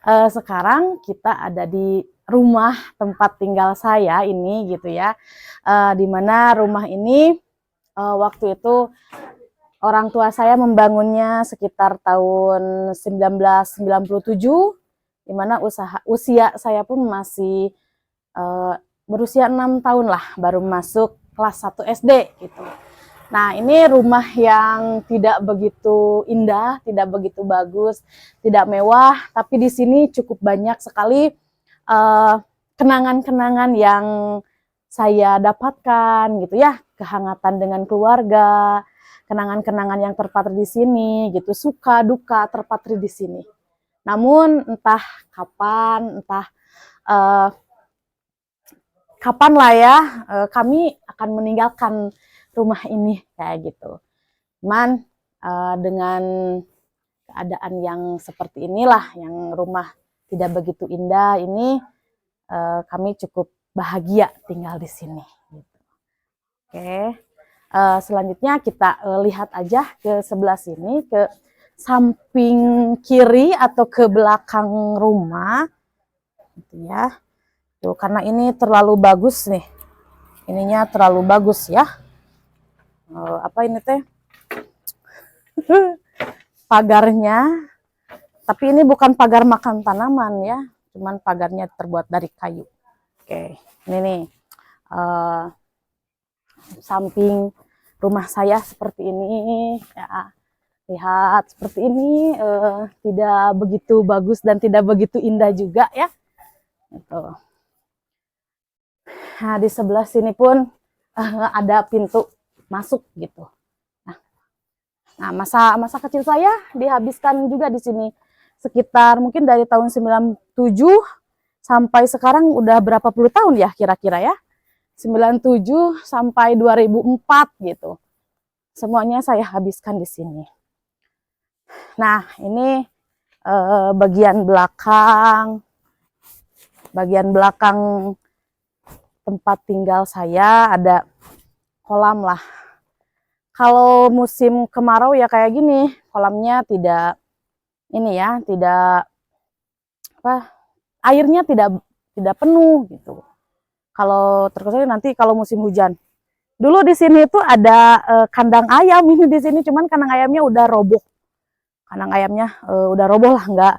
Sekarang kita ada di rumah tempat tinggal saya ini gitu ya. Di mana rumah ini waktu itu orang tua saya membangunnya sekitar tahun 1997, di mana usia saya pun masih berusia 6 tahun lah, baru masuk kelas 1 SD gitu. Nah, ini rumah yang tidak begitu indah, tidak begitu bagus, tidak mewah, tapi di sini cukup banyak sekali kenangan-kenangan yang saya dapatkan gitu ya, kehangatan dengan keluarga, kenangan-kenangan yang terpatri di sini gitu, suka duka terpatri di sini. Namun entah kapan, entah uh, kapan lah ya kami akan meninggalkan rumah ini kayak gitu. Cuman dengan keadaan yang seperti inilah, yang rumah tidak begitu indah ini, kami cukup bahagia tinggal di sini. Gitu. Oke, selanjutnya kita lihat aja ke sebelah sini, ke samping kiri atau ke belakang rumah, gitu ya. Tuh, karena ini terlalu bagus nih, ininya terlalu bagus ya. Apa ini teh? Pagarnya, tapi ini bukan pagar makan tanaman ya, cuman pagarnya terbuat dari kayu. Oke, ini nih samping rumah saya seperti ini ya, lihat seperti ini, tidak begitu bagus dan tidak begitu indah juga ya gitu. Nah, di sebelah sini pun ada pintu masuk gitu. Nah, masa kecil saya dihabiskan juga di sini sekitar mungkin dari tahun 97 sampai sekarang udah berapa puluh tahun ya kira-kira ya. 97 sampai 2004 gitu. Semuanya saya habiskan di sini. Nah, ini bagian belakang tempat tinggal saya, ada kolam lah. Kalau musim kemarau ya kayak gini, kolamnya tidak ini ya, tidak apa, airnya tidak penuh gitu. Kalau terkecuali nanti kalau musim hujan. Dulu di sini tuh ada kandang ayam ini di sini, cuman kandang ayamnya udah roboh. Kandang ayamnya udah roboh lah, nggak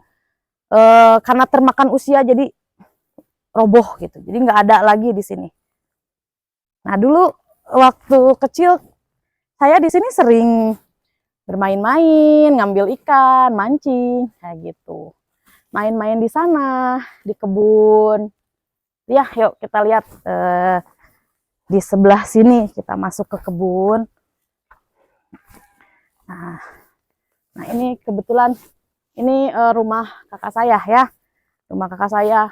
karena termakan usia jadi roboh gitu. Jadi nggak ada lagi di sini. Nah, dulu waktu kecil saya di sini sering bermain-main, ngambil ikan, mancing, kayak gitu. Main-main di sana, di kebun. Ya, yuk kita lihat di sebelah sini, kita masuk ke kebun. Nah ini kebetulan ini rumah kakak saya ya, rumah kakak saya.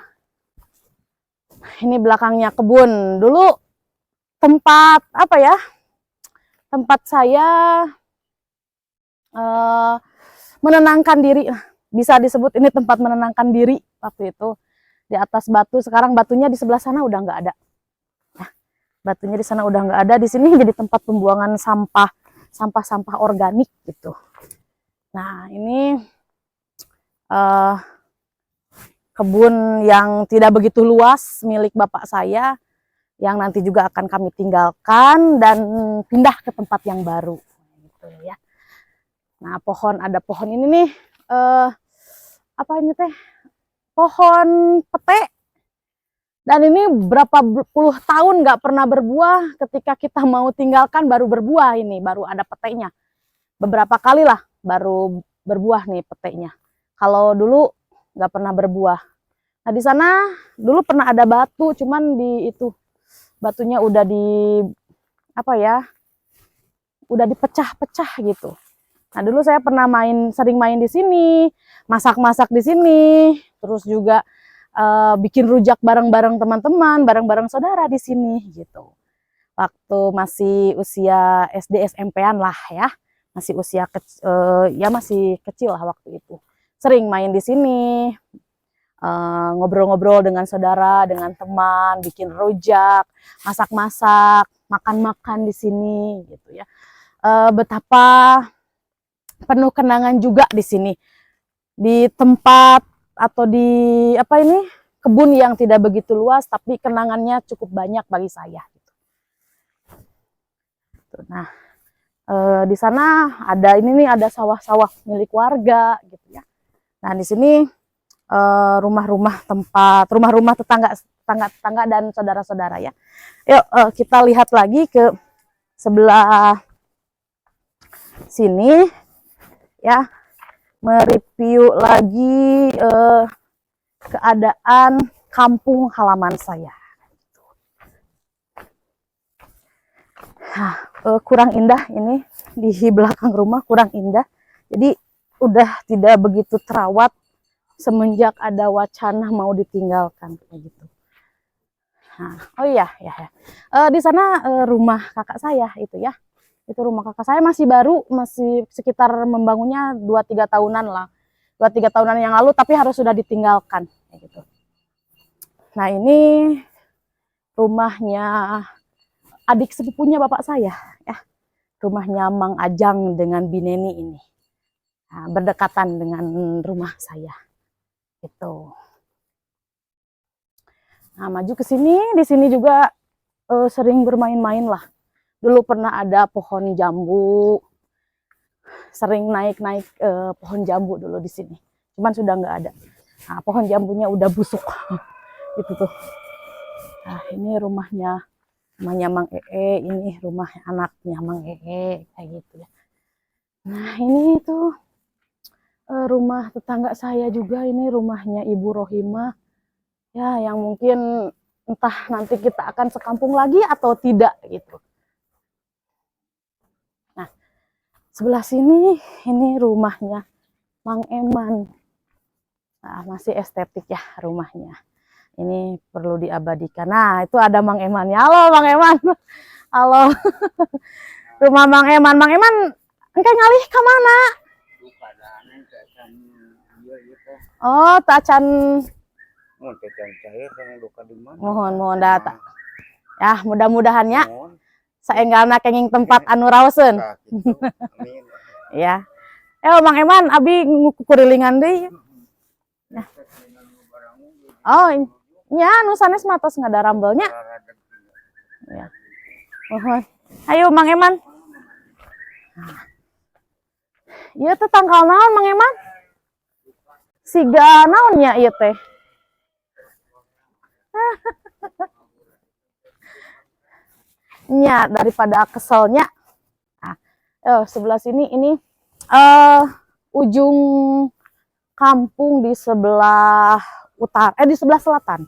Ini belakangnya kebun. Dulu tempat apa ya? Tempat saya menenangkan diri, bisa disebut ini tempat menenangkan diri waktu itu, di atas batu. Sekarang batunya di sebelah sana udah nggak ada. Nah, batunya di sana udah nggak ada. Di sini jadi tempat pembuangan sampah organik gitu. Nah, ini kebun yang tidak begitu luas milik bapak saya, yang nanti juga akan kami tinggalkan dan pindah ke tempat yang baru gitu ya. Nah, ada pohon ini nih, apa ini teh, pohon pete, dan ini berapa puluh tahun nggak pernah berbuah. Ketika kita mau tinggalkan baru berbuah, ini baru ada petenya, beberapa kali lah baru berbuah nih petenya. Kalau dulu nggak pernah berbuah. Nah, di sana dulu pernah ada batu, cuman di itu batunya udah di apa ya, udah dipecah-pecah gitu. Nah, dulu saya pernah sering main di sini, masak-masak di sini, terus juga bikin rujak bareng-bareng teman-teman, bareng-bareng saudara di sini gitu. Waktu masih usia SD SMP-an lah ya, masih usia ya masih kecil lah waktu itu. Sering main di sini, ngobrol-ngobrol dengan saudara, dengan teman, bikin rujak, masak-masak, makan-makan di sini gitu ya. Betapa penuh kenangan juga di sini. Di tempat atau di apa ini kebun yang tidak begitu luas, tapi kenangannya cukup banyak bagi saya. Nah, di sana ada ini nih, ada sawah-sawah milik warga gitu ya. Nah, di sini rumah-rumah tetangga dan saudara-saudara ya. Yuk kita lihat lagi ke sebelah sini ya, mereview lagi keadaan kampung halaman saya. Nah, kurang indah ini di belakang rumah, kurang indah. Jadi udah tidak begitu terawat semenjak ada wacana mau ditinggalkan kayak gitu. Nah, oh iya ya. Di sana rumah kakak saya itu ya. Itu rumah kakak saya masih baru, masih sekitar membangunnya 2-3 tahunan lah. 2-3 tahunan yang lalu, tapi harus sudah ditinggalkan kayak gitu. Nah, ini rumahnya adik sepupunya bapak saya ya. Rumahnya Mang Ajang dengan Bineni ini. Nah, berdekatan dengan rumah saya. Gitu. Nah, maju ke sini, di sini juga sering bermain-main lah. Dulu pernah ada pohon jambu, sering naik-naik pohon jambu dulu di sini. Cuman sudah nggak ada. Nah, pohon jambunya udah busuk, gitu tuh. Nah, ini rumahnya Mang Ee, ini rumah anaknya Mang Ee, kayak gitu ya. Nah, ini tuh rumah tetangga saya juga, ini rumahnya Ibu Rohimah. Ya, yang mungkin entah nanti kita akan sekampung lagi atau tidak gitu. Nah, sebelah sini ini rumahnya Mang Eman. Nah, masih estetik ya rumahnya. Ini perlu diabadikan. Nah, itu ada Mang Eman ya. Halo Mang Eman. Halo. Rumah Mang Eman. Mang Eman, engke ngalih ke mana? Oh, tacan. Mohon data. Ya, mudah-mudahannya saenggalna kenging tempat anu raoseun. Ya. Mang Eman, abi ngukurilingan deui. Nah. Oh, nya nu sanes mah tos ngadarambelnya. Ya. Mohon. Ayo Mang Eman. Ieu teh tanggal naon Mang Eman? Siga naonnya ieu teh? Nya daripada keselnya. Nah, sebelah sini ini ujung kampung di sebelah utara, di sebelah selatan.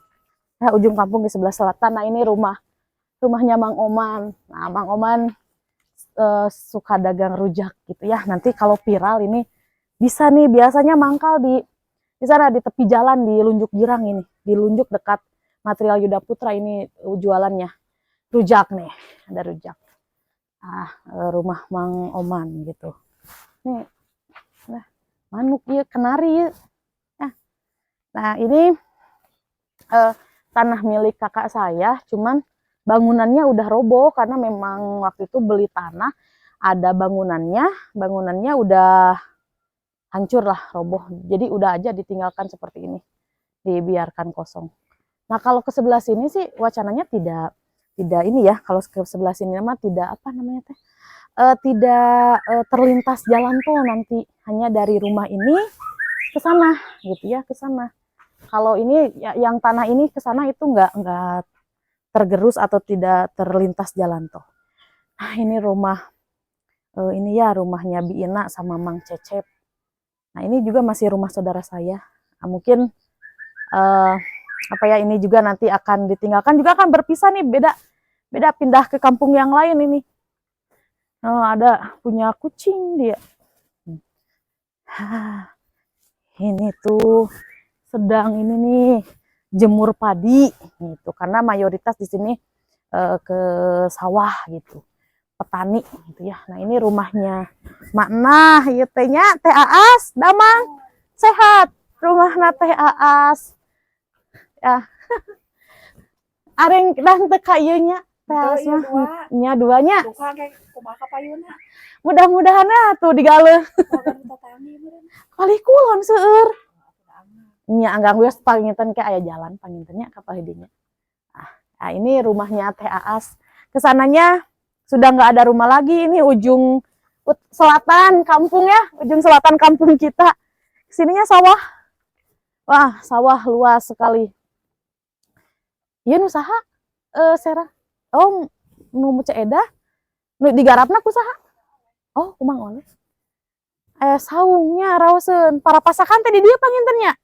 Ya, ujung kampung di sebelah selatan. Nah, ini rumahnya Mang Oman. Nah, Mang Oman suka dagang rujak gitu ya. Nanti kalau viral ini bisa nih, biasanya mangkal di sana di tepi jalan di Lunjuk Girang ini, di Lunjuk dekat Material Yuda Putra ini jualannya rujak nih, ada rujak. Rumah Mang Oman gitu. Nih, nah, manuk ya, kenari ya. Nah, ini tanah milik kakak saya, cuman bangunannya udah roboh karena memang waktu itu beli tanah, ada bangunannya udah hancur lah, roboh. Jadi udah aja ditinggalkan seperti ini, dibiarkan kosong. Nah, kalau ke sebelah sini sih wacananya tidak ini ya, kalau ke sebelah sini mah tidak apa namanya teh, tidak terlintas jalan tol nanti, hanya dari rumah ini ke sana gitu ya, ke sana. Kalau ini ya, yang tanah ini ke sana itu nggak tergerus atau tidak terlintas jalan tol. Nah, ini rumah ini ya rumahnya Bi Ina sama Mang Cecep. Nah, ini juga masih rumah saudara saya. Nah, mungkin apa ya, ini juga nanti akan ditinggalkan, juga akan berpisah nih, beda pindah ke kampung yang lain ini. Oh, ada punya kucing dia. Ini tuh sedang ini nih jemur padi gitu, karena mayoritas di sini ke sawah gitu, petani gitu ya. Nah, ini rumahnya Makna ieu teh nya Teh Aas, damang sehat rumahna Teh Aas ya. Areng dan teu ka ieu nya Teh Aas mah nya duanya. Mudah-mudahan tuh digaleuh. Kali kulon seueur. nya anggang geus panginten ke aya jalan pangintennya ka Palidinya. Nah, ini rumahnya Teh Aas. Kesananya sudah nggak ada rumah lagi, ini ujung selatan kampung ya, ujung selatan kampung kita. Sininya sawah. Wah, sawah luas sekali. Ieu nu saha? Sera. Oh, nu muceeda. Nu digarapna ku saha? Oh, kumang oleh. Saungnya raoseun. Para pasakan teh di dieu pangintennya.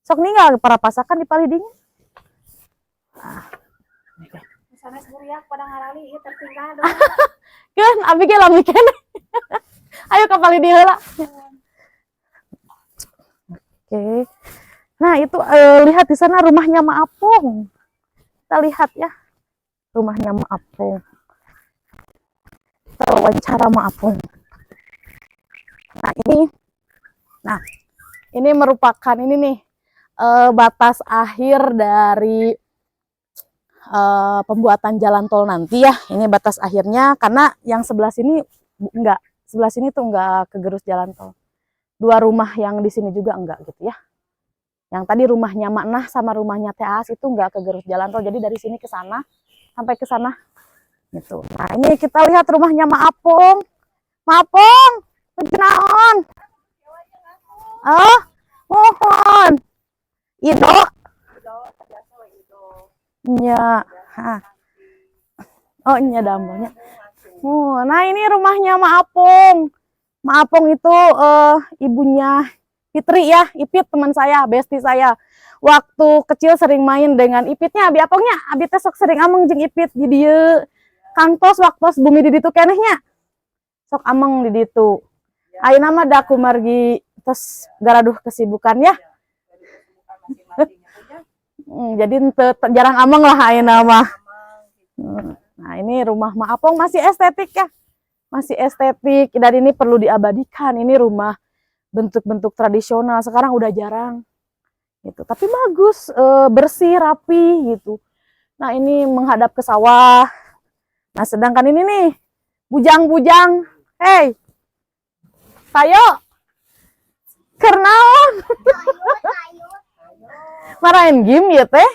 Sok ninggal para pasakan di Palidinya. Sanes buriak pada ngarali ieu tertinggal dong. Kan abi ge lami keneh. Ayo ke Palidi heula. Oke. Nah, itu lihat di sana rumahnya Ma Apung. Kita lihat ya. Rumahnya Ma Apung. Kita wawancara Ma Apung. Nah, ini merupakan ini nih batas akhir dari pembuatan jalan tol nanti ya. Ini batas akhirnya karena yang sebelah sini enggak, sebelah sini tuh enggak kegerus jalan tol. Dua rumah yang di sini juga enggak gitu ya. Yang tadi rumahnya Maknah sama rumahnya Teh Aas itu enggak kegerus jalan tol. Jadi dari sini ke sana sampai ke sana gitu. Nah, ini kita lihat rumahnya Ma Apung. Ma Apung, naon? Oh, mohon. Ido. Nya. Oh, nya dambonya. Nah, ini rumahnya Ma Apung. Ma Apung itu ibunya Fitri ya, Ipit teman saya, besti saya. Waktu kecil sering main dengan Ipitnya, Abi Apungnya. Abi teh sok sering ameng jeung Ipit di dieu. Kangtos waktu bumi di ditu kenehnya. Sok ameng di ditu. Ayeuna mah da kumargi tos garaduh kesibukan ya. Jadi jarang ameng lah ayeuna mah. Nah, ini rumah Ma Apung masih estetik ya. Masih estetik dan ini perlu diabadikan. Ini rumah bentuk-bentuk tradisional sekarang udah jarang. Gitu. Tapi bagus, bersih, rapi gitu. Nah, ini menghadap ke sawah. Nah, sedangkan ini nih bujang-bujang. Hey. Tayo. Kernaon. Marahin game ya teh.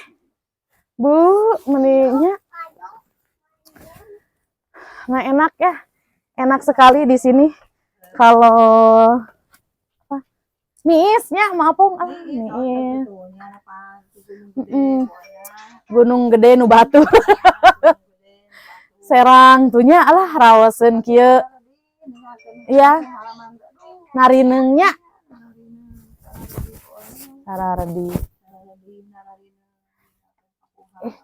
Bu, meninya. Nah, enak ya. Enak sekali di sini. Kalau Niisnya, Ma Apung, niis. Gunung Gede nu batu. Serang tuhnya alah rawaseun kieu. Iya. Narinengnya. Sararedi.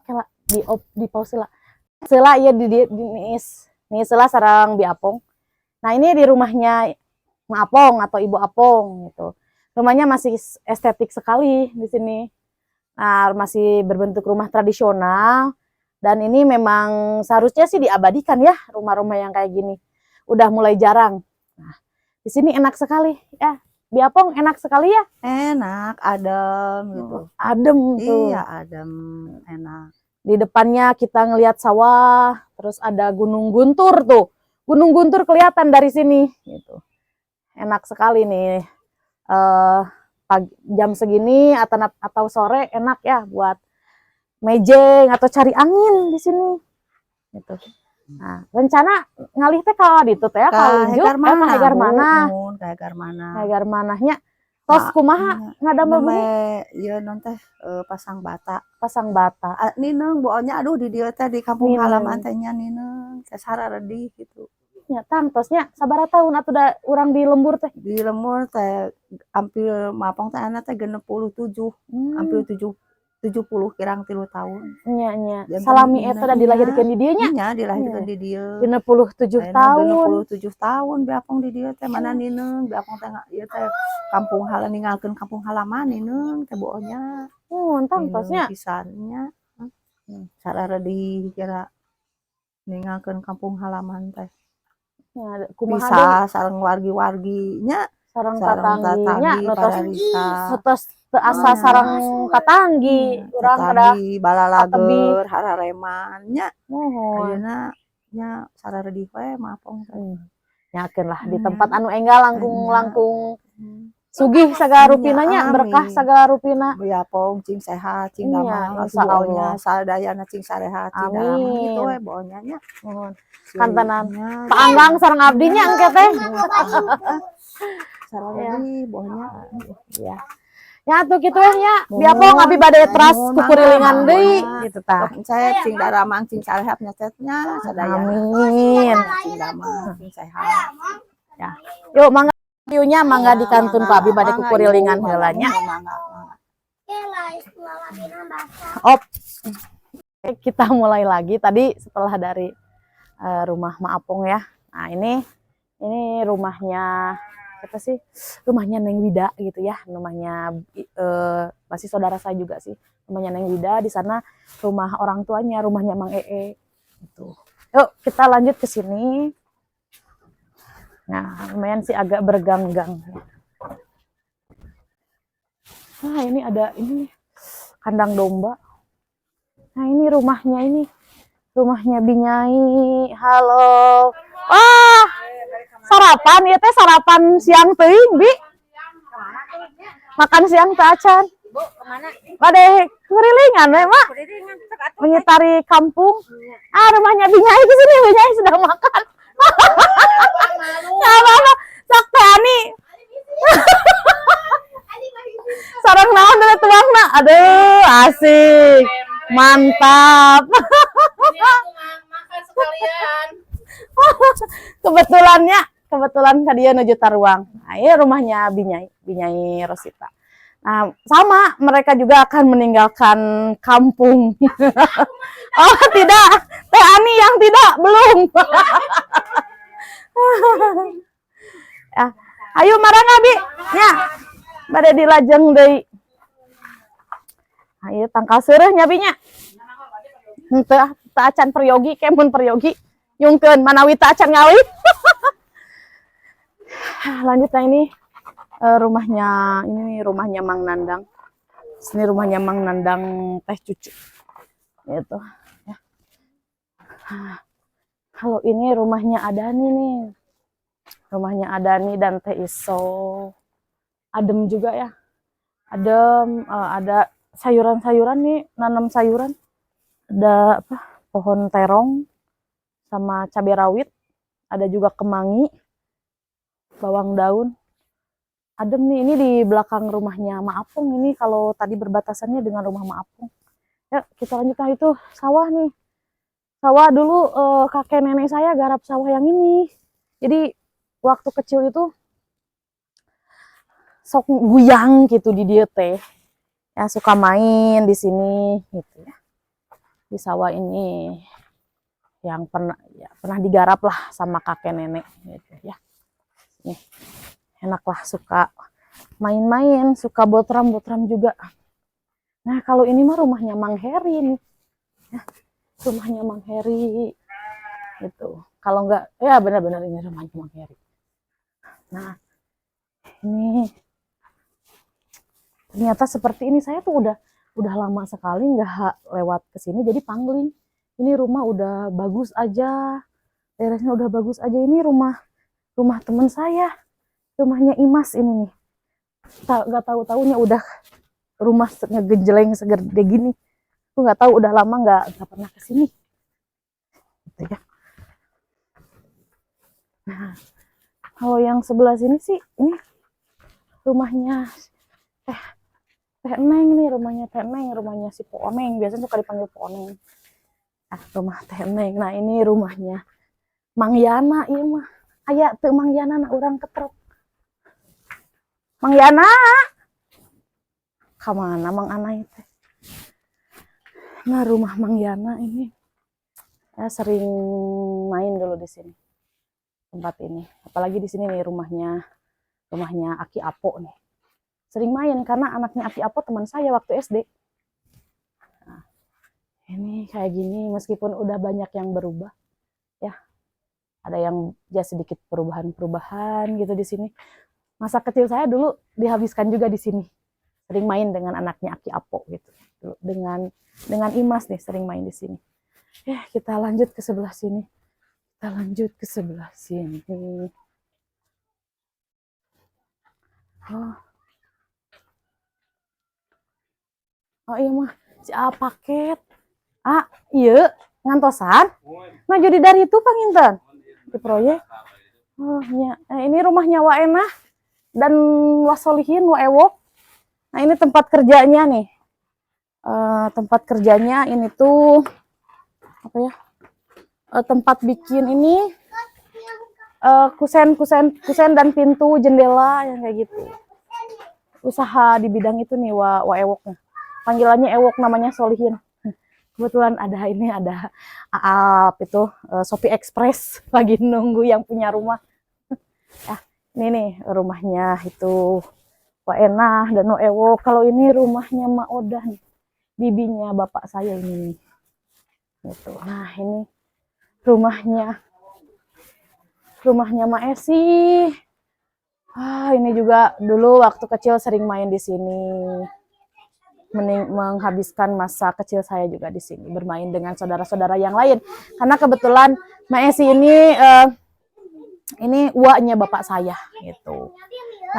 Kala di pause lah. Seula ieu di niis. Niis seula sareng Bi Apung. Nah, ini di rumahnya Ma Apung atau Ibu Apung gitu. Rumahnya masih estetik sekali di sini. Nah, masih berbentuk rumah tradisional dan ini memang seharusnya sih diabadikan ya rumah-rumah yang kayak gini. Udah mulai jarang. Nah, di sini enak sekali ya. Bi Apung enak sekali ya? Enak, adem gitu. Adem tuh. Iya, adem, enak. Di depannya kita ngelihat sawah, terus ada Gunung Guntur tuh. Gunung Guntur kelihatan dari sini gitu. Enak sekali nih. Pagi, jam segini atau sore enak ya buat mejeng atau cari angin di sini gitu. Nah, rencana ngalih teh ka ditu teh ka unjuk hegar mana? Hegar manahnya tos kumaha ngadamel bumi? Ieu non teh pasang bata. Pasang bata. Nineung boanya aduh di dieu teh di kampung halaman teh nya nineung teh sararedi gitu. Nya tang tosnya sabaraha taun atuh da urang di lembur teh? Di lembur teh hampir Ma Apung teh ana teh 67. Hampir 70 kirang 3 tahun. Nya. Salami eta da dilahirkeun di dieu nya? Nya dilahirkeun di dieu. 67 tahun. 67 tahun Bi Apung di dieu teh mana nineung Bi Apung teh ieu teh kampung halaman ninggalkeun kampung halaman nineung teh bonya. Tang tosnya Pisannya. Sararedi kira ninggalkeun kampung halaman teh. Ya, Bisa sareng wargi-warginya sareng tatangginya tos asa sareng tatanggi urang kada balalager hararemannya ayeuna nya sararedi we Ma Apung teh nyakeun lah di tempat anu enggal langkung Sugih sagala rupinanya, Amin. berkah sagala rupina. Ya pong cing sehat, cing Iya, damang, insya bohnya Allah. sadayana cing sarehat, cing damang gitu Amin. bohnya nya. Mohon. Kantenan. Sieunya, Pak Anggang sareng abdinya engke teh. sarang Ya. deui bohnya. Ya. Ya tuh gitu ya. Mohon, Dia pong abi bade teras mohon, kukurilingan mangga, deui bohnya. gitu tah. Sok encet cing daramang cing sarehat nyecetnya sadayana. Amin. Cing damang, cing sehat. Ya. Yuk mangga viewnya mangga di kantun Pak Abi bade Mangga, kukurilingan ibu, heula nya. mangga. Op. Kita mulai lagi tadi setelah dari rumah Ma Apong ya. Nah, ini rumahnya apa sih? Rumahnya Neng Wida gitu ya. Rumahnya masih saudara saya juga sih. Rumahnya Neng Wida, di sana rumah orang tuanya, rumahnya Mang Ee gitu. Yuk, kita lanjut ke sini. Nah, lumayan sih agak bergang-gang. Nah, ini ada ini kandang domba. Nah, ini rumahnya Binyai. Halo. Wah, sarapan ya teh sarapan siang teuing, Bi. Makan siang teh acan. Bu, kemana? Bade kerilingan we, Mak. Kuriringan, cek atuh. Menyetari kampung. Ah, rumahnya Binyai di sini, Binyai sedang makan. Enggak apa-apa. Sok teh Ani. Sarang naon dari tuangna. Aduh, asik. Mantap. Makan sekalian. Kebetulan dia nuju Taruang. Nah, ini rumahnya Binyai Rosita. Nah, sama mereka juga akan meninggalkan kampung. Oh, tidak. Teh Ani yang tidak, belum. Ya, ayo marangga Bi. Nya. Bade dilajeng deui. Ayo tangkal seureuh nya Bi nya. Henteu teu acan peryogi kemun peryogi. Nyungkeun manawi teu acan ngawi. Lanjut nah ini rumahnya Mang Nandang. Ini rumahnya Mang Nandang Teh Cucu. Gitu. Ya. Kalau ini rumahnya Adani nih. Rumahnya Adani dan Teh Iso. Adem juga ya. Adem, ada sayuran-sayuran nih, nanam sayuran. Ada apa? Pohon terong sama cabai rawit. Ada juga kemangi, bawang daun. Adem nih, ini di belakang rumahnya Ma Apong ini kalau tadi berbatasannya dengan rumah Ma Apong. Ya, kita lanjut. Nah, itu sawah nih. Sawah dulu kakek nenek saya garap sawah yang ini. Jadi waktu kecil itu sok guyang gitu di dia teh. Ya suka main di sini gitu ya. Di sawah ini yang pernah digarap lah sama kakek nenek gitu ya. Nih. Enak lah, suka main-main, suka botram-botram juga. Nah, kalau ini mah rumahnya Mang Heri nih. Ya, rumahnya Mang Heri gitu. Kalau enggak, ya benar-benar ini rumahnya Mang Heri. Nah, ini ternyata seperti ini. Saya tuh udah lama sekali nggak lewat ke sini, jadi pangling. Ini rumah udah bagus aja, beresnya udah bagus aja. Ini rumah teman saya, rumahnya Imas ini nih. Nggak tahu-tahunya udah rumah ngegenjeleng segede gini. Aku nggak tahu, udah lama nggak pernah ke sini. Gitu ya. Nah, kalau yang sebelah sini sih ini rumahnya Teh Neng nih, rumahnya Teh Neng, rumahnya si Po Oneng, biasanya suka dipanggil Po Oneng. Nah, rumah Teh Neng. Nah, ini rumahnya Mang Yana, iya mah. Aya teu Mang Yana na urang ketrok. Mang Yana. Kamana Mang Anai teh? Nah, rumah Mang Yana ini. Ya sering main dulu di sini. Tempat ini. Apalagi di sini nih rumahnya Aki Apo nih. Sering main karena anaknya Aki Apo teman saya waktu SD. Nah, ini kayak gini meskipun udah banyak yang berubah ya. Ada yang ya sedikit perubahan-perubahan gitu di sini. Masa kecil saya dulu dihabiskan juga di sini. Sering main dengan anaknya Aki Apo gitu. Dengan Imas nih sering main di sini. Ya, kita lanjut ke sebelah sini. Oh, oh iya mah, si paket. Iya, ngantosan. Nah jadi dari itu panginten di proyek. Oh iya, ini rumahnya Waenah dan Wasolihin Waewok. Nah ini tempat kerjanya nih. Tempat kerjanya ini tuh apa ya? Tempat bikin ini kusen dan pintu jendela yang kayak gitu. Usaha di bidang itu nih Waewoknya. Panggilannya Ewok, namanya Solihin. Kebetulan ada Aap itu Shopee Express lagi nunggu yang punya rumah. Ya, ini nih rumahnya itu Waenah dan Ewok. Kalau ini rumahnya Mak Odah nih, bibinya bapak saya ini. Gitu. Nah, ini rumahnya Mak Esi. Ini juga dulu waktu kecil sering main di sini. Menghabiskan masa kecil saya juga di sini bermain dengan saudara-saudara yang lain. Karena kebetulan Mak Esi ini uaknya bapak saya gitu.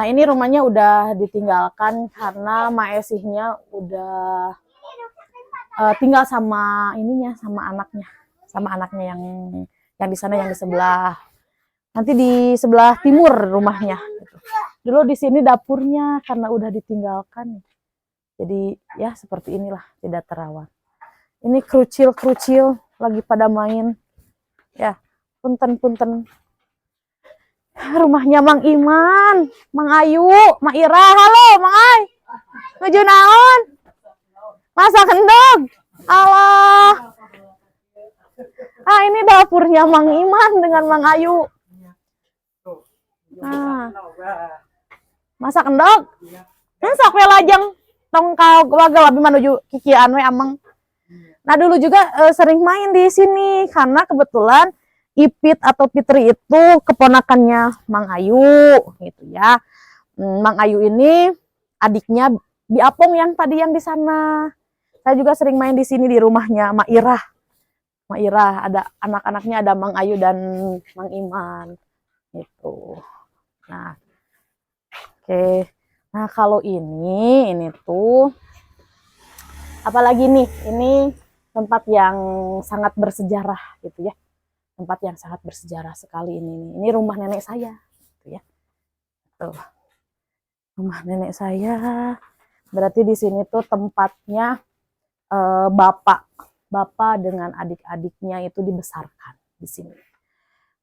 Nah, ini rumahnya udah ditinggalkan karena Mak Esinya udah tinggal sama anaknya yang di sana, yang di sebelah. Nanti di sebelah timur rumahnya gitu. Dulu di sini dapurnya karena udah ditinggalkan. Jadi ya seperti inilah, tidak terawat. Ini kerucil lagi pada main. Ya, punten. Rumahnya Mang Iman, Mang Ayu, Mak Ira. Halo, Mang Ay. Nuju naon? Masak endog. Allah. Ini dapurnya Mang Iman dengan Mang Ayu. Masak endog. Sok we lajeng tong kawagel abi menuju kikian we amang. Nah, dulu juga sering main di sini karena kebetulan Ipit atau Fitri itu keponakannya Mang Ayu gitu ya. Mang Ayu ini adiknya Bi Apong yang tadi yang di sana. Saya juga sering main di sini di rumahnya Mak Irah. Mak Irah ada anak-anaknya, ada Mang Ayu dan Mang Iman gitu. Nah, oke. Nah, kalau ini tuh apalagi nih, ini tempat yang sangat bersejarah gitu ya. Tempat yang sangat bersejarah sekali ini. Ini rumah nenek saya gitu ya. Tuh. Rumah nenek saya. Berarti di sini tuh tempatnya bapak dengan adik-adiknya itu dibesarkan di sini.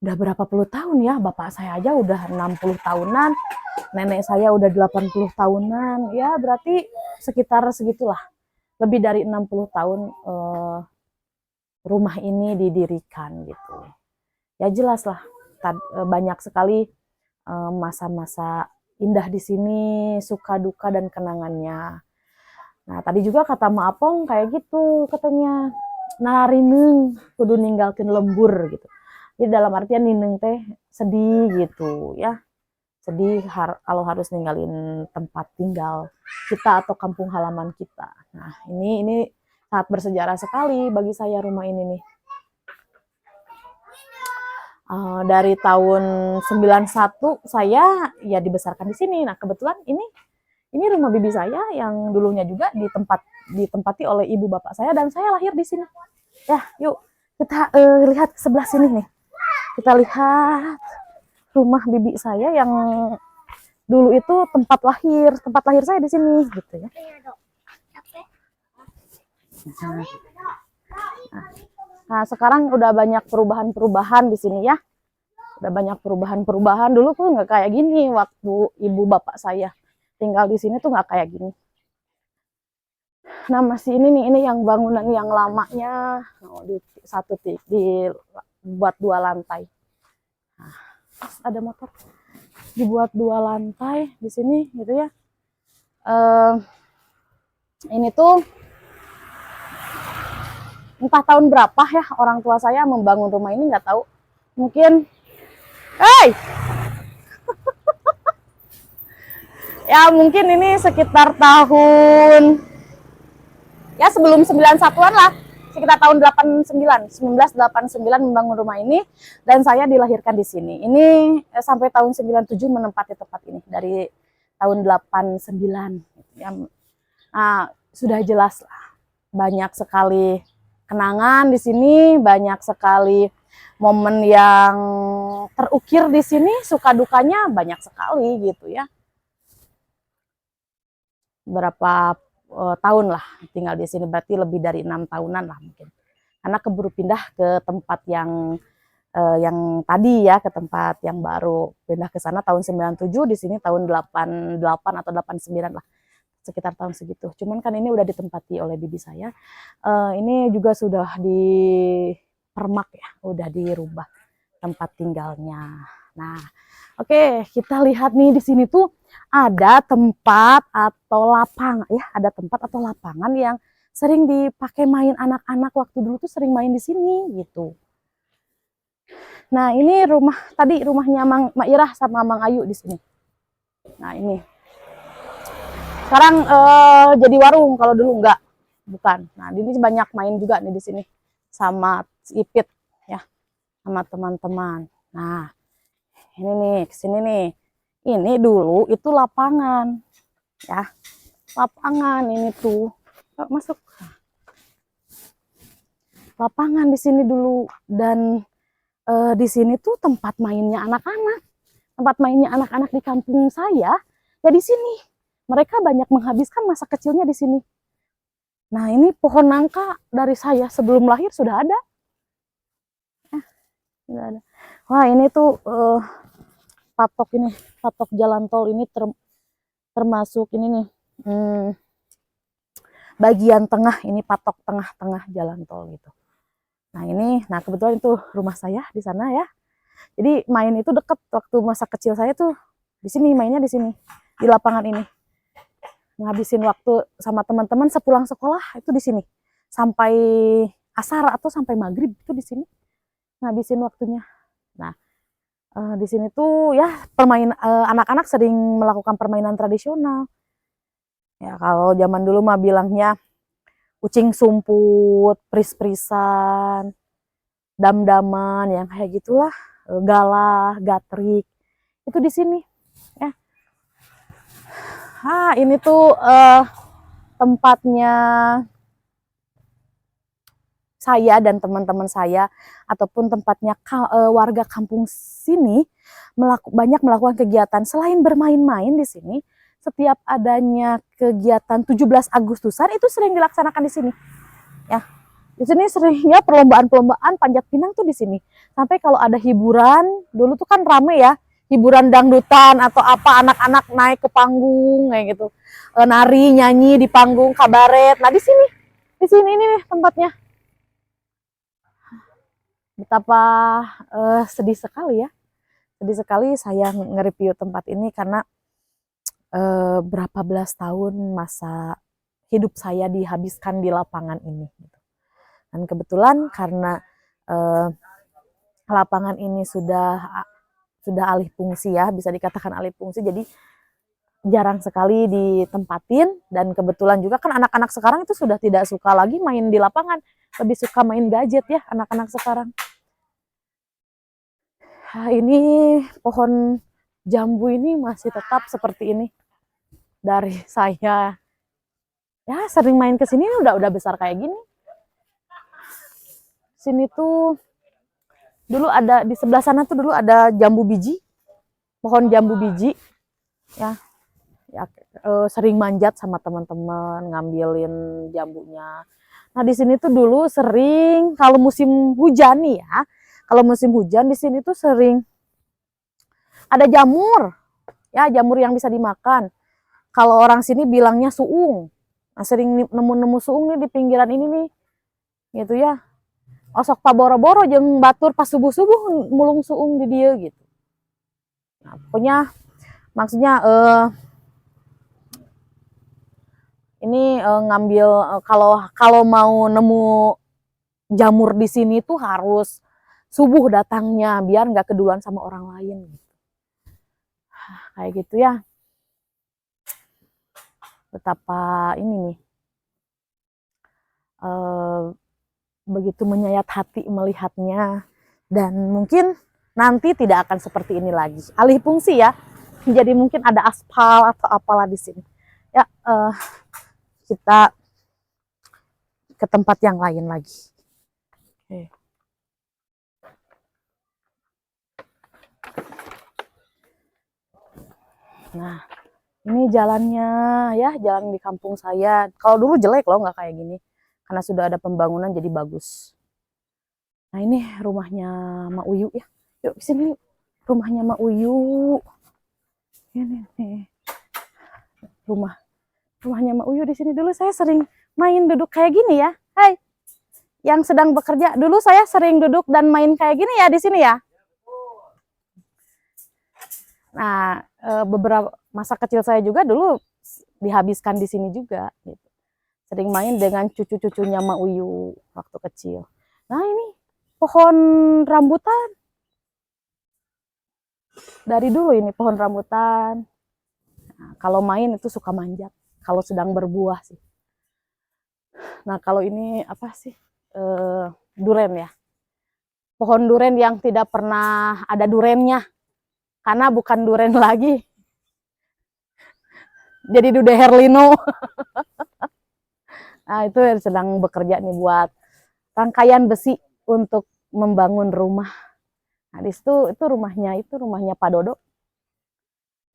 Udah berapa puluh tahun ya, bapak saya aja udah 60 tahunan, nenek saya udah 80 tahunan, ya berarti sekitar segitulah, lebih dari 60 tahun rumah ini didirikan gitu. Ya jelas lah, banyak sekali masa-masa indah di sini, suka duka dan kenangannya. Nah tadi juga kata Ma Apong kayak gitu katanya, narineng kudu ninggalkeun lembur gitu. Jadi dalam artian nineng teh sedih gitu ya, sedih kalau harus ninggalin tempat tinggal kita atau kampung halaman kita. Nah ini sangat bersejarah sekali bagi saya rumah ini nih. Dari tahun 91 saya ya dibesarkan di sini. Nah kebetulan ini rumah bibi saya yang dulunya juga ditempati oleh ibu bapak saya dan saya lahir di sini. Ya yuk kita lihat sebelah sini nih. Kita lihat rumah bibi saya yang dulu itu tempat lahir saya di sini gitu ya. Nah, sekarang udah banyak perubahan di sini ya. Udah banyak perubahan. Dulu tuh nggak kayak gini waktu ibu bapak saya tinggal di sini tuh nggak kayak gini. Nah, masih ini yang bangunan yang lamanya dibuat 2 lantai. Nah, ada motor. Dibuat 2 lantai di sini gitu ya. Ini tuh entah tahun berapa ya orang tua saya membangun rumah ini, nggak tahu. Mungkin ya mungkin ini sekitar tahun ya sebelum 91-an lah. Sekitar tahun 1989 membangun rumah ini dan saya dilahirkan di sini. Ini sampai tahun 97 menempati tempat ini. tahun 89. Nah, sudah jelas lah, banyak sekali kenangan di sini, banyak sekali momen yang terukir di sini, suka dukanya banyak sekali gitu ya. Berapa tahun lah tinggal di sini, berarti lebih dari 6 tahunan lah mungkin. Karena keburu pindah ke tempat yang tadi ya, ke tempat yang baru. Pindah ke sana tahun 97, di sini tahun 88 atau 89 lah. Sekitar tahun segitu. Cuman kan ini udah ditempati oleh bibi saya. Ini juga sudah dipermak ya, udah dirubah tempat tinggalnya. Nah, oke, kita lihat nih di sini tuh ada tempat atau lapangan ya, ada tempat atau lapangan yang sering dipakai main anak-anak waktu dulu tuh sering main di sini gitu. Nah, ini rumahnya Mak Irah sama Mang Ayu di sini. Nah, ini. Sekarang jadi warung, kalau dulu enggak. Bukan. Nah, ini banyak main juga nih di sini sama Ipit ya, sama teman-teman. Nah, ini nih, kesini nih. Ini dulu itu lapangan ya. Lapangan ini tuh. Masuk. Lapangan di sini dulu, dan di sini tuh tempat mainnya anak-anak. Tempat mainnya anak-anak di kampung saya ya di sini. Mereka banyak menghabiskan masa kecilnya di sini. Nah, ini pohon nangka dari saya sebelum lahir sudah ada. Sudah ada. Wah, ini tuh patok jalan tol ini termasuk ini nih. Bagian tengah, ini patok tengah-tengah jalan tol gitu. Nah kebetulan itu rumah saya di sana ya. Jadi main itu deket, waktu masa kecil saya tuh di sini, mainnya di sini, di lapangan ini. Ngabisin waktu sama teman-teman sepulang sekolah itu di sini. Sampai asar atau sampai maghrib itu di sini. Ngabisin waktunya. Nah, di sini tuh ya anak-anak sering melakukan permainan tradisional. Ya, kalau zaman dulu mah bilangnya kucing sumput, pris-prisan, dam-daman, yang kayak gitulah, galah, gatrik, itu di sini. Ya. Ini tuh tempatnya saya dan teman-teman saya, ataupun tempatnya warga kampung sini banyak melakukan kegiatan selain bermain-main di sini. Setiap adanya kegiatan 17 Agustusan itu sering dilaksanakan di sini. Ya. Di sini seringnya perlombaan-perlombaan panjat pinang tuh di sini. Sampai kalau ada hiburan, dulu tuh kan rame ya, hiburan dangdutan atau apa, anak-anak naik ke panggung kayak gitu. Nari, nyanyi di panggung kabaret. Nah, di sini ini nih tempatnya. Betapa sedih sekali ya. Sedih sekali saya nge-review tempat ini karena berapa belas tahun masa hidup saya dihabiskan di lapangan ini. Dan kebetulan karena lapangan ini sudah alih fungsi ya, bisa dikatakan alih fungsi, jadi jarang sekali ditempatin. Dan kebetulan juga kan anak-anak sekarang itu sudah tidak suka lagi main di lapangan, lebih suka main gadget ya anak-anak sekarang. Nah, ini pohon jambu ini masih tetap seperti ini. Dari saya ya sering main ke sini udah besar kayak gini. Sini tuh dulu ada, di sebelah sana tuh dulu ada jambu biji, pohon jambu biji ya, sering manjat sama teman-teman ngambilin jambunya. Nah, di sini tuh dulu sering kalau musim hujan nih ya, kalau musim hujan di sini tuh sering ada jamur ya, jamur yang bisa dimakan. Kalau orang sini bilangnya suung. Nah, sering nemu suung nih di pinggiran ini nih. Gitu ya. Osok paboro-boro jeung batur pas subuh-subuh mulung suung di dia gitu. Nah, pokoknya maksudnya ini ngambil kalau mau nemu jamur di sini tuh harus subuh datangnya biar nggak keduluan sama orang lain gitu. Kayak gitu ya. Betapa ini nih begitu menyayat hati melihatnya, dan mungkin nanti tidak akan seperti ini lagi, alih fungsi ya, Jadi mungkin ada aspal atau apalah di sini. Ya, kita ke tempat yang lain lagi. Oke. Nah, ini jalannya ya, jalan di kampung saya. Kalau dulu jelek loh, nggak kayak gini. Karena sudah ada pembangunan jadi bagus. Nah, ini rumahnya Mak Uyu ya. Yuk sini yuk. Rumahnya Mak Uyu. Ini nih. Rumahnya Mak Uyu di sini. Dulu saya sering main duduk kayak gini ya. Hai. Yang sedang bekerja. Dulu saya sering duduk dan main kayak gini ya di sini ya. Nah, beberapa masa kecil saya juga dulu dihabiskan di sini juga gitu. Sering main dengan cucu-cucunya Mak Uyu waktu kecil. Nah, ini pohon rambutan. Dari dulu ini pohon rambutan. Nah, kalau main itu suka manjat kalau sedang berbuah sih. Nah, kalau ini apa sih? Duren ya. Pohon duren yang tidak pernah ada durennya. Karena bukan duren lagi. Jadi Dude Herlino. Nah, itu yang sedang bekerja nih buat rangkaian besi untuk membangun rumah. Nah, di situ itu rumahnya Pak Dodo.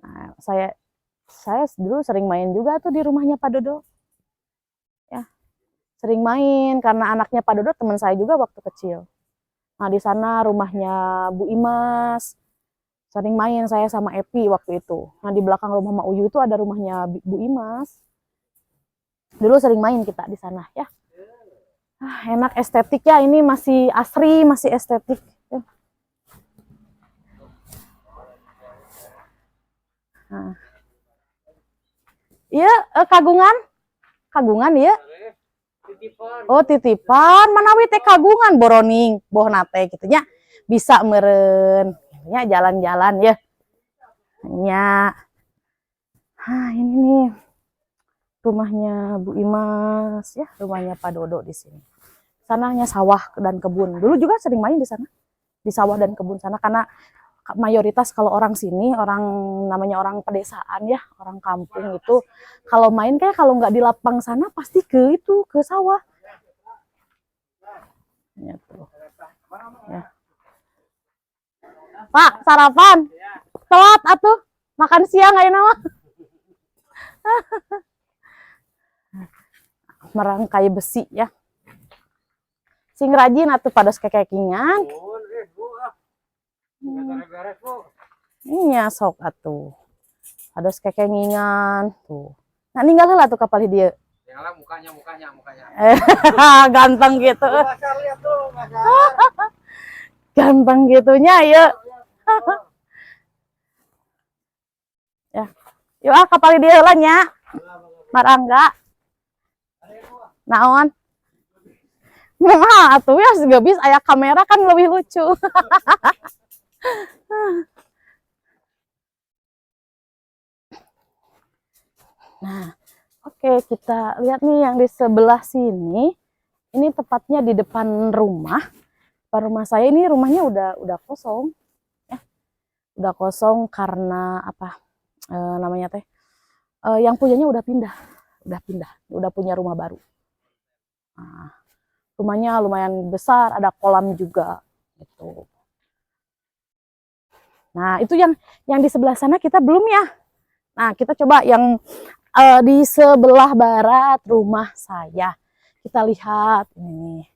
Nah, saya dulu sering main juga tuh di rumahnya Pak Dodo. Ya, sering main karena anaknya Pak Dodo teman saya juga waktu kecil. Nah, di sana rumahnya Bu Imas. Sering main saya sama Epi waktu itu. Nah, di belakang rumah Mak Uyu itu ada rumahnya Bu Imas. Dulu sering main kita di sana ya. Enak estetik ya, ini masih asri, masih estetik. Nah. Iya, kagungan ya. Oh, titipan, manawi teh kagungan boroning, boh nate gitu nya. Bisa meren. Ya jalan-jalan ya. Ya. Ini nih rumahnya Bu Imas ya, rumahnya Pak Dodo di sini. Sananya sawah dan kebun. Dulu juga sering main di sana. Di sawah dan kebun sana karena mayoritas kalau orang sini, namanya orang pedesaan ya, orang kampung itu kalau main kayak kalau nggak di lapang sana pasti ke sawah. Ya, tuh. Ya. Pak, sarapan. Telat atuh. Makan siang ayo nama. Merangkai besi ya. Sing rajin atuh pados kekekingan. Iya sok atuh. Pados kekengingan tuh. Nah ninggal heula tuh kapal dia. Tinggal mukanya. Ganteng gitu. Ganteng gitunya ya. Ya. Yuk kapal dia heula nya. Marangga. Naon? Nah, atuh ya juga bisa aya kamera kan lebih lucu. Nah, oke, kita lihat nih yang di sebelah sini. Ini tepatnya di depan rumah. Depan rumah saya ini rumahnya udah kosong. Ya. Udah kosong karena apa? Namanya teh. Yang punyanya udah pindah. Udah punya rumah baru. Nah, rumahnya lumayan besar, ada kolam juga gitu. Nah, itu yang di sebelah sana kita belum ya. Nah, kita coba yang di sebelah barat rumah saya. Kita lihat ini.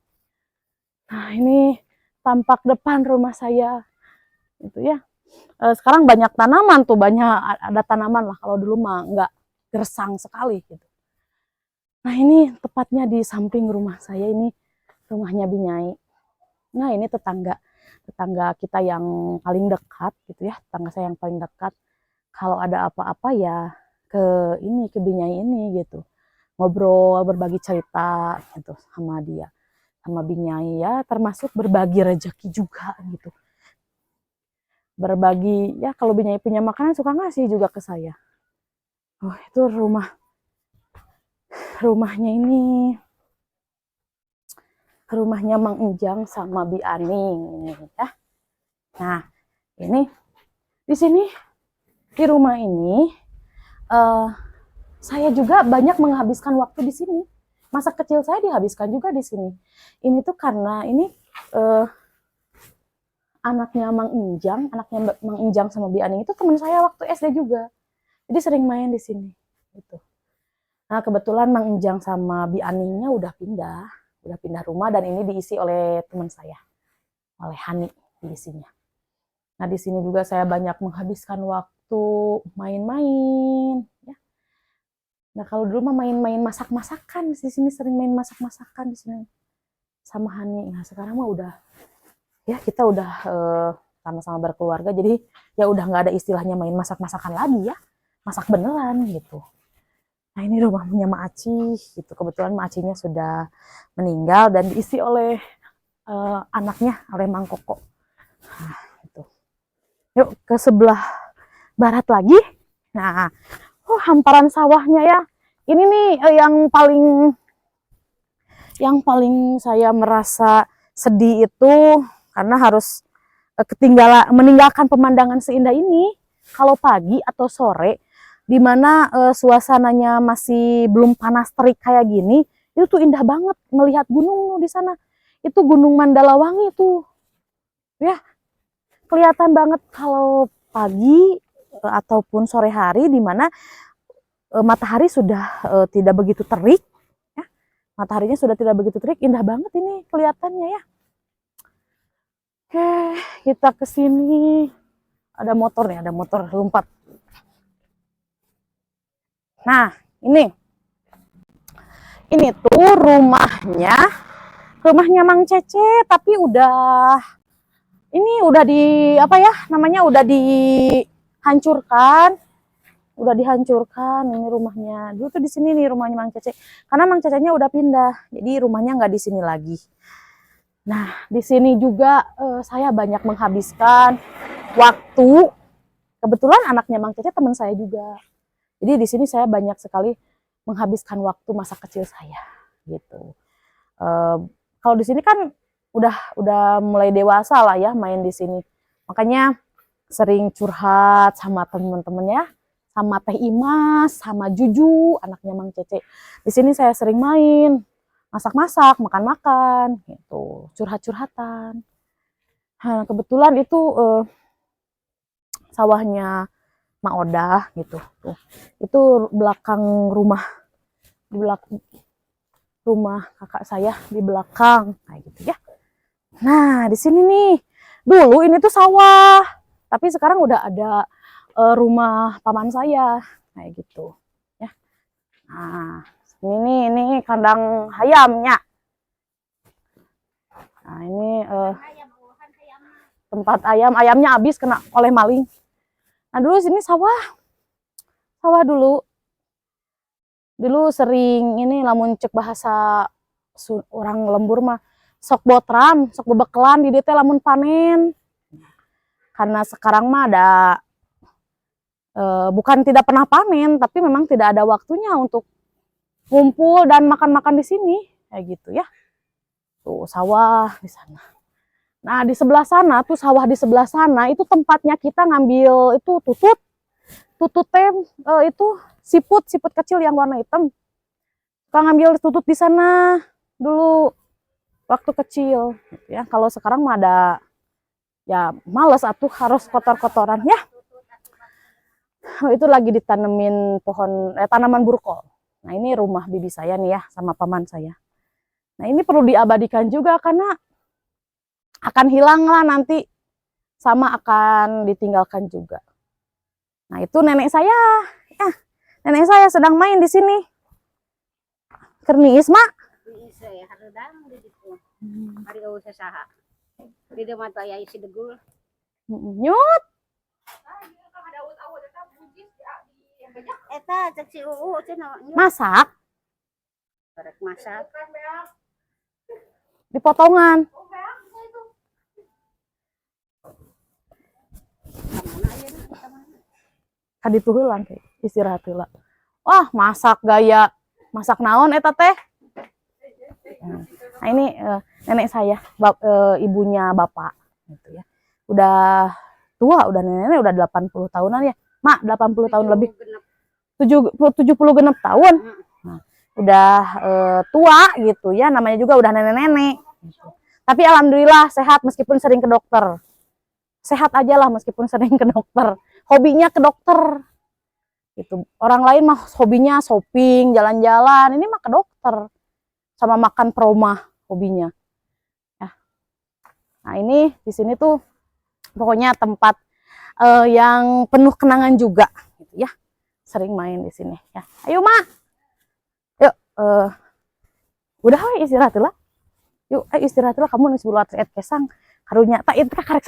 Nah, ini tampak depan rumah saya. Itu ya. Sekarang banyak tanaman tuh, ada tanaman lah. Kalau dulu mah nggak gersang sekali gitu. Nah, ini tepatnya di samping rumah saya, ini rumahnya Binyai. Nah, ini tetangga kita yang paling dekat gitu ya, tetangga saya yang paling dekat. Kalau ada apa-apa ya ke Binyai ini gitu. Ngobrol, berbagi cerita gitu sama dia. Sama Binyai ya, termasuk berbagi rezeki juga gitu. Berbagi ya, kalau Binyai punya makanan suka ngasih juga ke saya. Oh, itu rumahnya ini. Rumahnya Mang Ujang sama Bi Aning ya. Nah, ini di sini di rumah ini saya juga banyak menghabiskan waktu di sini. Masa kecil saya dihabiskan juga di sini. Ini tuh karena ini anaknya Mang Injang sama Bi Aning itu teman saya waktu SD juga. Jadi sering main di sini gitu. Nah, kebetulan Mang Injang sama Bi Aningnya udah pindah rumah dan ini diisi oleh teman saya, oleh Hani diisinya. Nah, di sini juga saya banyak menghabiskan waktu main-main ya. Nah, kalau dulu mah main-main masak-masakan, di sini sering main masak-masakan di sini sama Hani. Nah, sekarang mah udah ya kita udah sama-sama berkeluarga, jadi ya udah nggak ada istilahnya main masak-masakan lagi ya, masak beneran gitu. Nah, ini rumahnya Mak Aci gitu. Kebetulan Mak Acinya sudah meninggal dan diisi oleh anaknya, oleh Mang Koko. Nah, gitu. Yuk ke sebelah barat lagi. Nah, hamparan sawahnya ya. Ini nih yang paling saya merasa sedih itu karena harus meninggalkan pemandangan seindah ini. Kalau pagi atau sore di mana suasananya masih belum panas terik kayak gini, itu tuh indah banget melihat gunung di sana. Itu Gunung Mandalawangi tuh. Ya, kelihatan banget kalau pagi ataupun sore hari di mana matahari sudah tidak begitu terik. Ya. Mataharinya sudah tidak begitu terik, indah banget ini kelihatannya ya. Oke, kita ke sini. Ada motor nih, ada motor lompat. Nah, ini tuh rumahnya Mang Cece, tapi udah di apa ya namanya, udah dihancurkan. Ini rumahnya. Dulu tuh di sini nih rumahnya Mang Cece. Karena Mang Cecenya udah pindah, jadi rumahnya nggak di sini lagi. Nah, di sini juga saya banyak menghabiskan waktu. Kebetulan anaknya Mang Cece teman saya juga. Jadi di sini saya banyak sekali menghabiskan waktu masa kecil saya gitu. Kalau di sini kan udah mulai dewasa lah ya main di sini. Makanya sering curhat sama temen-temennya, sama Teh Imas, sama Juju, anaknya Mang Cece. Di sini saya sering main, masak-masak, makan-makan, gitu, curhat-curhatan. Nah, kebetulan itu sawahnya Mak Odah gitu. Tuh. Itu belakang rumah, di belakang rumah kakak saya di belakang kayak gitu ya. Nah, di sini nih. Dulu ini tuh sawah, tapi sekarang udah ada rumah paman saya kayak gitu ya. Nah, ini kandang ayamnya. Nah, ini tempat ayamnya habis kena oleh maling. Nah, dulu sini sawah dulu sering ini lamun cek bahasa orang lembur mah sok botram, sok bebekelan di DT lamun panen. Karena sekarang mah ada bukan tidak pernah panen, tapi memang tidak ada waktunya untuk ngumpul dan makan-makan di sini kayak gitu ya. Tuh sawah di sana. Nah, di sebelah sana tuh sawah di sebelah sana itu tempatnya kita ngambil itu tutut itu siput kecil yang warna hitam. Kita ngambil tutut di sana dulu waktu kecil gitu ya. Kalau sekarang mah ada ya males atuh harus kotor-kotoran ya. Itu lagi ditanemin tanaman burkol. Nah, ini rumah bibi saya nih ya sama paman saya. Nah, ini perlu diabadikan juga karena akan hilang lah nanti, sama akan ditinggalkan juga. Nah, itu nenek saya. Ya, nenek saya sedang main di sini. Kerniis, Mak. Bisa ya, hareudang di ditu. Hari eueuh sasaha. Di dieu mah aya isi degul. Nyut. Eta cek si Uu cenah Masak rek masak. di potongan. Kadi tuh heulang teh, istirahat heula. Wah, masak gaya masak naon eta teh? Nah, ini nenek saya, ibunya bapak gitu ya. Udah tua, udah nenek udah 80 tahunan ya. Mak 80 tahun lebih. Genep. 70 genep tahun. Nah, udah tua gitu ya, namanya juga udah nenek-nenek. Tapi alhamdulillah sehat meskipun sering ke dokter. Sehat aja lah meskipun sering ke dokter. Hobinya ke dokter. Gitu. Orang lain mah hobinya shopping, jalan-jalan, ini mah ke dokter. Sama makan perumah hobinya. Ya. Nah, ini di sini tuh pokoknya tempat yang penuh kenangan juga gitu ya. Sering main di sini ya. Ayo, Mak. Yuk, udah we istirahat lah. Yuk, istirahat lah kamu nus bulat kesang karunya tak itu karek